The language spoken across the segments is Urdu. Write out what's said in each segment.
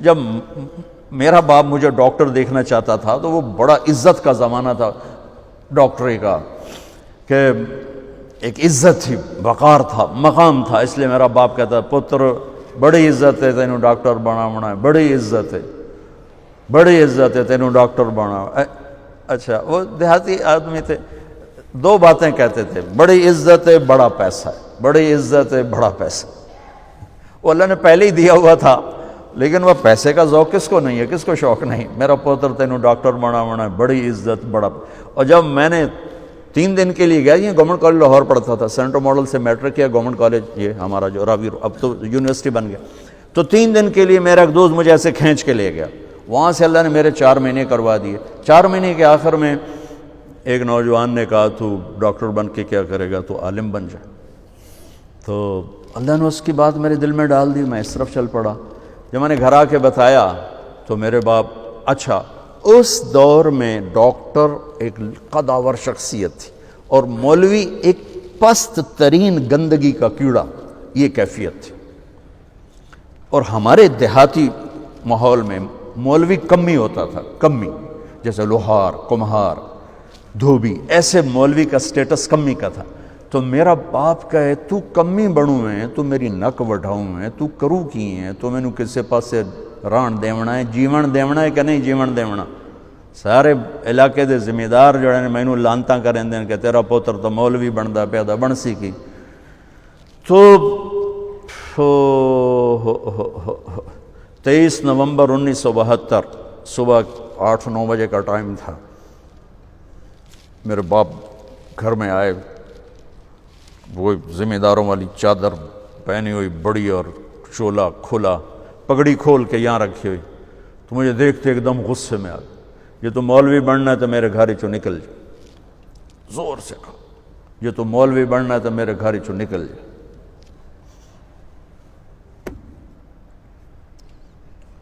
جب میرا باپ مجھے ڈاکٹر دیکھنا چاہتا تھا تو وہ بڑا عزت کا زمانہ تھا ڈاکٹری کا، کہ ایک عزت تھی، وقار تھا، مقام تھا، اس لیے میرا باپ کہتا پتر بڑی عزت ہے تینوں ڈاکٹر بناونا ہے، بڑی عزت ہے، بڑی عزت ہے تینوں ڈاکٹر بنا۔ اچھا، وہ دیہاتی آدمی تھے، دو باتیں کہتے تھے، بڑی عزت ہے بڑا پیسہ ہے، بڑی عزت ہے بڑا پیسہ۔ وہ اللہ نے پہلے ہی دیا ہوا تھا، لیکن وہ پیسے کا ذوق کس کو نہیں ہے، کس کو شوق نہیں، میرا پوتر تینوں ڈاکٹر بناونا ہے، بڑی عزت بڑا۔ اور جب میں نے 3 دن کے لیے گیا، یہ گورنمنٹ کالج لاہور پڑھتا تھا، سینٹر ماڈل سے میٹرک کیا، گورنمنٹ کالج یہ ہمارا جو راوی اب تو یونیورسٹی بن گیا، تو 3 دن کے لیے میرا ایک دوست مجھے ایسے کھینچ کے لے گیا، وہاں سے اللہ نے میرے 4 مہینے کروا دیے۔ 4 مہینے کے آخر میں ایک نوجوان نے کہا تو ڈاکٹر بن کے کیا کرے گا، تو عالم بن جائے۔ تو اللہ نے اس کی بات میرے دل میں ڈال دی، میں اس طرف چل پڑا۔ جب میں نے گھر آ کے بتایا تو میرے باپ، اچھا اس دور میں ڈاکٹر ایک قداور شخصیت تھی اور مولوی ایک پست ترین گندگی کا کیڑا، یہ کیفیت تھی۔ اور ہمارے دیہاتی ماحول میں مولوی کمی ہوتا تھا، کمی، جیسے لوہار، کمہار، دھوبی، ایسے مولوی کا سٹیٹس کمی کا تھا۔ تو میرا باپ کہے تو کمی بڑوں ہیں، تو میری نک وڈھاؤں ہیں، تو کرو کی ہیں، تو میں نے کسے پاسے ران دیونا ہے، جیون دیونا ہے کہ نہیں جیون دیونا۔ سارے علاقے دے ذمہ دار جو ہے میں لانتا کریں دیں کہ تیرا پوتر تو مولوی بندا پیدا بن سی کی۔ تو 23 نومبر 1972 صبح 8-9 بجے کا ٹائم تھا، میرے باپ گھر میں آئے، وہ ذمہ داروں والی چادر پہنی ہوئی بڑی اور چولا کھلا، پگڑی کھول کے یہاں رکھی ہوئی، تو مجھے دیکھتے ایک دم غصے میں آ گیا، یہ تو مولوی بننا ہے تو میرے گھر چوں نکل جائے، زور سے کہا یہ تو مولوی بننا ہے تو میرے گھر چوں نکل جائے۔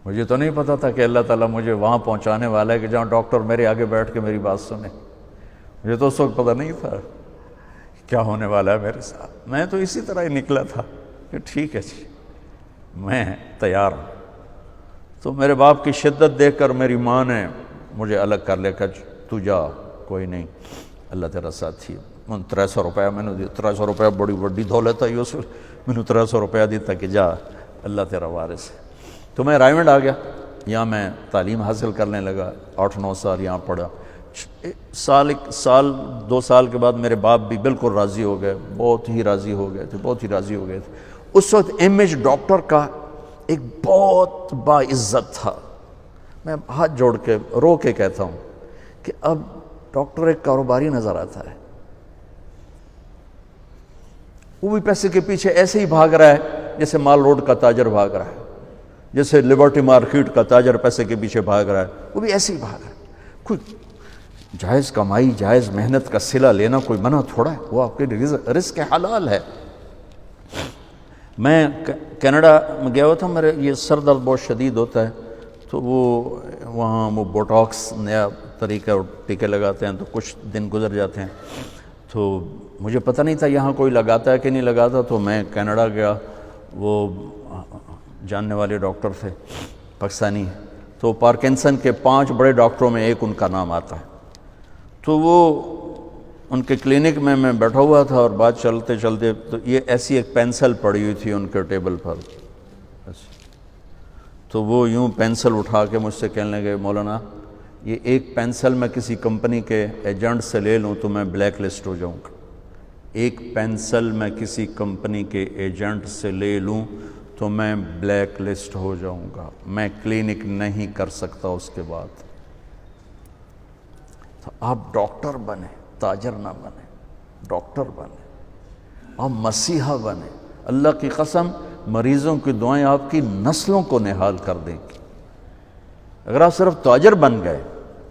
مجھے تو نہیں پتا تھا کہ اللہ تعالیٰ مجھے وہاں پہنچانے والا ہے کہ جہاں ڈاکٹر میرے آگے بیٹھ کے میری بات سنے۔ مجھے تو اس وقت پتہ نہیں تھا کیا ہونے والا ہے میرے ساتھ۔ میں تو اسی طرح ہی نکلا تھا کہ ٹھیک ہے جی میں تیار ہوں۔ تو میرے باپ کی شدت دیکھ کر میری ماں نے مجھے الگ کر لیا کہ تو جا، کوئی نہیں، اللہ تیرا ساتھی ہے۔ 300 روپیہ میں نے دیا، 300 روپیہ بڑی بڑی دولت ہے اس وقت، میں نے 300 روپیہ دیتا کہ جا اللہ تیرا وارث ہے۔ تو میں رائمنڈ آ گیا، یہاں میں تعلیم حاصل کرنے لگا، 8-9 سال یہاں پڑھا۔ سال 2 سال کے بعد میرے باپ بھی بالکل راضی ہو گئے، بہت ہی راضی ہو گئے تھے، بہت ہی راضی ہو گئے تھے۔ اس وقت امیج ڈاکٹر کا ایک بہت باعزت تھا۔ میں ہاتھ جوڑ کے رو کے کہتا ہوں کہ اب ڈاکٹر ایک کاروباری نظر آتا ہے، وہ بھی پیسے کے پیچھے ایسے ہی بھاگ رہا ہے جیسے مال روڈ کا تاجر بھاگ رہا ہے، جیسے لبرٹی مارکیٹ کا تاجر پیسے کے پیچھے بھاگ رہا ہے، وہ بھی ایسے ہی بھاگ رہا ہے۔ کوئی جائز کمائی، جائز محنت کا صلہ لینا کوئی منع تھوڑا ہے، وہ آپ کے رزق حلال ہے۔ میں کینیڈا میں گیا ہوا تھا، میرے یہ سر درد بہت شدید ہوتا ہے، تو وہاں وہ بوٹاکس نیا طریقہ ٹیکے لگاتے ہیں، تو کچھ دن گزر جاتے ہیں، تو مجھے پتہ نہیں تھا یہاں کوئی لگاتا ہے کہ نہیں لگاتا۔ تو میں کینیڈا گیا، وہ جاننے والے ڈاکٹر تھے پاکستانی، تو پارکنسن کے 5 بڑے ڈاکٹروں میں ایک ان کا نام آتا ہے۔ تو وہ ان کے کلینک میں بیٹھا ہوا تھا اور بات چلتے چلتے تو یہ ایسی ایک پینسل پڑی ہوئی تھی ان کے ٹیبل پر، تو وہ یوں پینسل اٹھا کے مجھ سے کہنے لگے مولانا یہ ایک پینسل میں کسی کمپنی کے ایجنٹ سے لے لوں تو میں بلیک لسٹ ہو جاؤں گا، ایک پینسل میں کسی کمپنی کے ایجنٹ سے لے لوں تو میں بلیک لسٹ ہو جاؤں گا، میں کلینک نہیں کر سکتا اس کے بعد۔ تو آپ ڈاکٹر بنے، تاجر نہ بنے، ڈاکٹر بنے، آپ مسیحا بنے۔ اللہ کی قسم مریضوں کی دعائیں آپ کی نسلوں کو نہال کر دیں گی۔ اگر آپ صرف تاجر بن گئے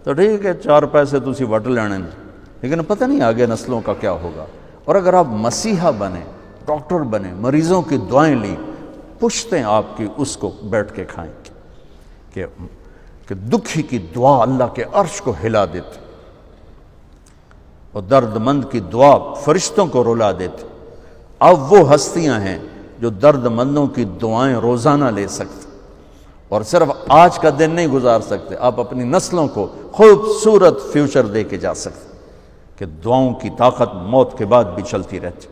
تو ٹھیک ہے 4 پیسے تسی وٹ لینے، لیکن پتہ نہیں آگے نسلوں کا کیا ہوگا۔ اور اگر آپ مسیحا بنے، ڈاکٹر بنے، مریضوں کی دعائیں لیں، پشتیں آپ کی اس کو بیٹھ کے کھائیں گے کہ دکھی کی دعا اللہ کے عرش کو ہلا دیتے اور درد مند کی دعا فرشتوں کو رلا دیتے۔ اب وہ ہستیاں ہیں جو درد مندوں کی دعائیں روزانہ لے سکتے اور صرف آج کا دن نہیں گزار سکتے، آپ اپنی نسلوں کو خوبصورت فیوچر دے کے جا سکتے کہ دعاؤں کی طاقت موت کے بعد بھی چلتی رہتی۔